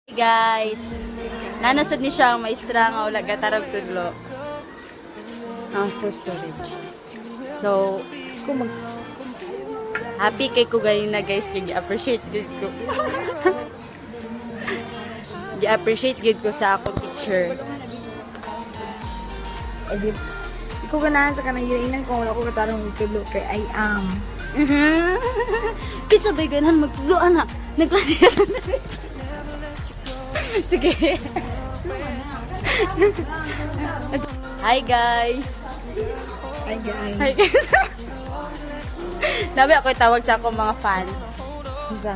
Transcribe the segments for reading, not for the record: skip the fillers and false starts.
Guys, nanasad ni siya ang maestra nga wala gatarog tudlo. Ang full storage. So, happy kay ko galing na guys, kay appreciate gud ko. Gi-appreciate gud ko sa akong teacher. Edit. Ikaw ganahan sa kanang ginainan kung wala ko katarong tulo kay I am. Kitsa ba'y ganahan magtulo, anak? Nagklase na. Sige. Hi guys. Hi guys. Hi guys. Nabi ako tawag sa akong mga fans. Isa.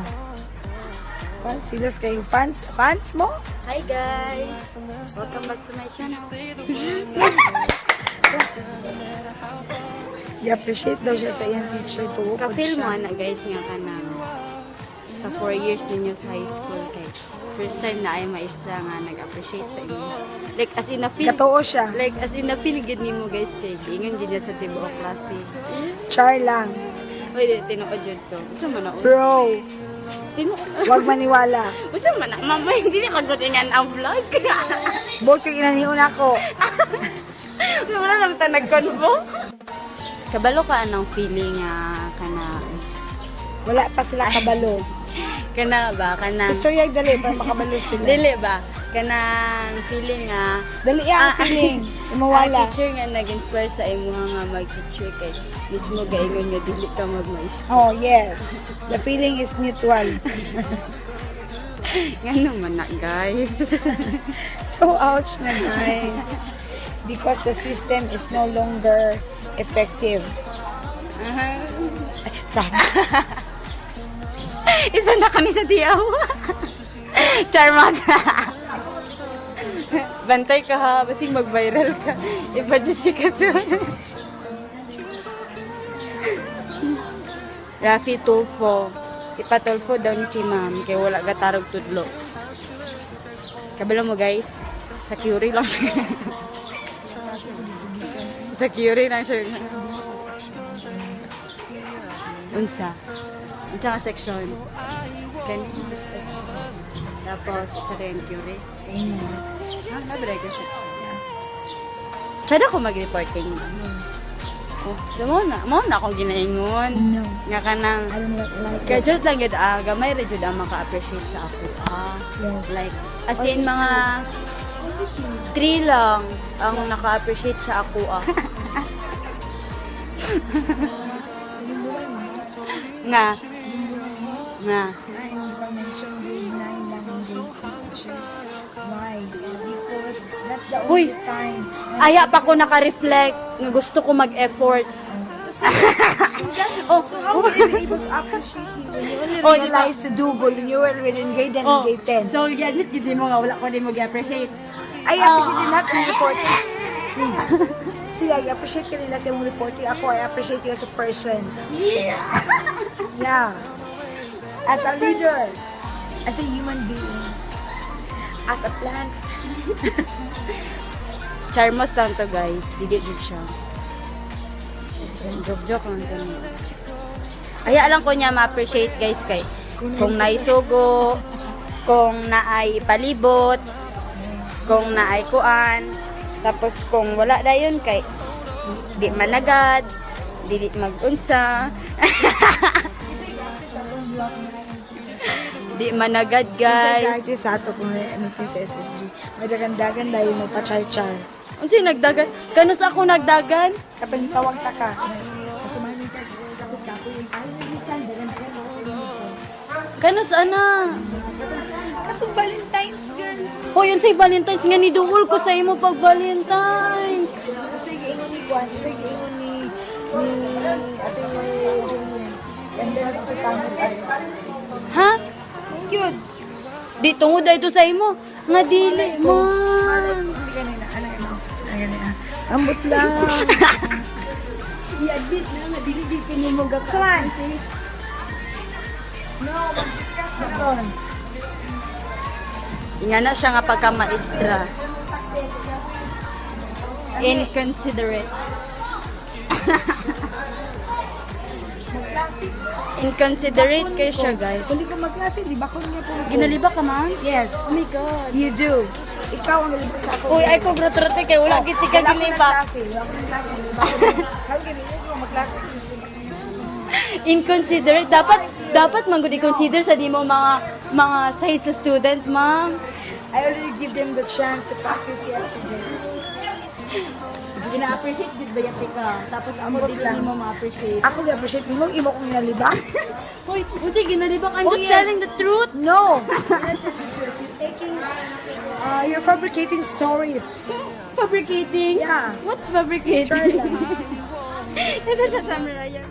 Fans? Silas kayo fans? Fans mo? Hi guys. Welcome back to my channel. I-appreciate daw siya sa iyang teacher. Tuwod Ka-feel mo siya. na guys nga ka na sa 4 years ninyo sa high school kay first time na ay maestra nga nag-appreciate sa inyo. Like as in a feel. Katoo siya. Like as in a feel gid nimo guys kay ingon gid niya sa tibuok klase. Char lang. Oy, tinuod jud to. Unsa man na? Bro, Tinuod. wag maniwala. Unsa man na? Mama, hindi ni magkutingan ang vlog. Bot kay inaniun ako. Wala lang ta nagkonvo. Kabalo ka anong feeling nga kana Wala pa sila kabalo. kana ba kana Istorya dali para makabalo sila. dili ba kanang feeling nga Dali ang feeling. Imawala. teacher nga nag-inspire sa imo nga mag-teacher kay mismo gaingon nga dili ka magmaestra. Oh, yes. The feeling is mutual. Nga naman na guys. So, ouch na guys. Because the system is no longer effective. Promise. Isa na kami sa tiyaw. Charmat. Bantay ka ha, basing mag-viral ka. Iba dyan si Kasun. Rafi Tulfo. Ipatulfo daw ni si ma'am, kaya wala gatarog tudlo. Kabalo mo guys, sa Curie lang siya. Sa Curie lang siya. Unsa? Unsa nga section? Kanina section. Tapos, isa rin Curie. Sa inyo. Nabalay ko siya. Sada ko mag-reporting. Oh, mo na akong ginaingon. No. Nga ka nang, I don't like kaya it. just lang yun, gamay rin yun ang maka-appreciate sa ako. Yes. Like, as in mga 3 lang ang naka-appreciate sa ako. Nga. Nga. Information grade 9 lang ang grade teachers. Why? Because that's the Huy. only time. Aya pa ko naka-reflect nga gusto ko mag-effort. Oh, So how were you able to appreciate you when you only Oh, di ba? realized to do good when you were in grade 10 and grade 10? So, yan, hindi mo nga, wala ko din mag-appreciate. I appreciate din not in reporting. See, I appreciate ka nila sa yung reporting. Ako, I appreciate you as a person. Yeah! Yeah. As a leader. As a human being. As a plant. Charmos lang to, guys. Digit siya. Joke lang to. Aya lang ko niya ma-appreciate, guys, kay kung naisugo, kung naay palibot, kung naay kuan, tapos kung wala dayon kay di managad, dili mag-unsa. Di managad, guys. Guys. Sa ato kung ano sa SSG. May dagan-dagan dahil mo pa-char-char. Unsa nagdagan? Kanus ako nagdagan? Kapag tawag ka ka. Kasumani ka. Kapag ka ko yung ayaw na lisan. Dagan-dagan ako. Kanus ana? Katong Valentine's girl. Hoy, yun say Valentine's nga ni duol ko sa imo pag Valentine's. Kasi giingon ni Juan. Kasi giingon ni Ate Julian. Ganda na sa tamang tayo. Ha? Yun. Di tungod ito sa imo. Nga dili man. Hindi ka na ano. Ambot lang. I-admit na nga dili di kini mo gaka. Saan? No, mag-discuss na ron. Inga na siya nga pagka-maestra. Inconsiderate. Inconsiderate kayo siya, guys. Kung di ko magklase, libakon niya po. Ginaliba ka man? Yes. Oh my God. You do. Ikaw ang nalibak sa ako. Uy, ay ko grotrote kay wala giti ka Wala ko ng giliba. klase. Wala ko ng klase. Libakon niya. Kaya ganito ko magklase. Inconsiderate. Dapat man gud i-consider sa di mo mga side sa student, ma'am. I already give them the chance to practice yesterday. Ina-appreciate gid ba yati ka? Tapos ako Ambot di lang. mo ma-appreciate. Ako na-appreciate mo, imo kong nalibak. Hoy, unsa ginalibak? I'm Oh, just yes. telling the truth. No! You're fabricating stories. Fabricating? Yeah. What's Try fabricating? lang. Ito siya sa Mariah.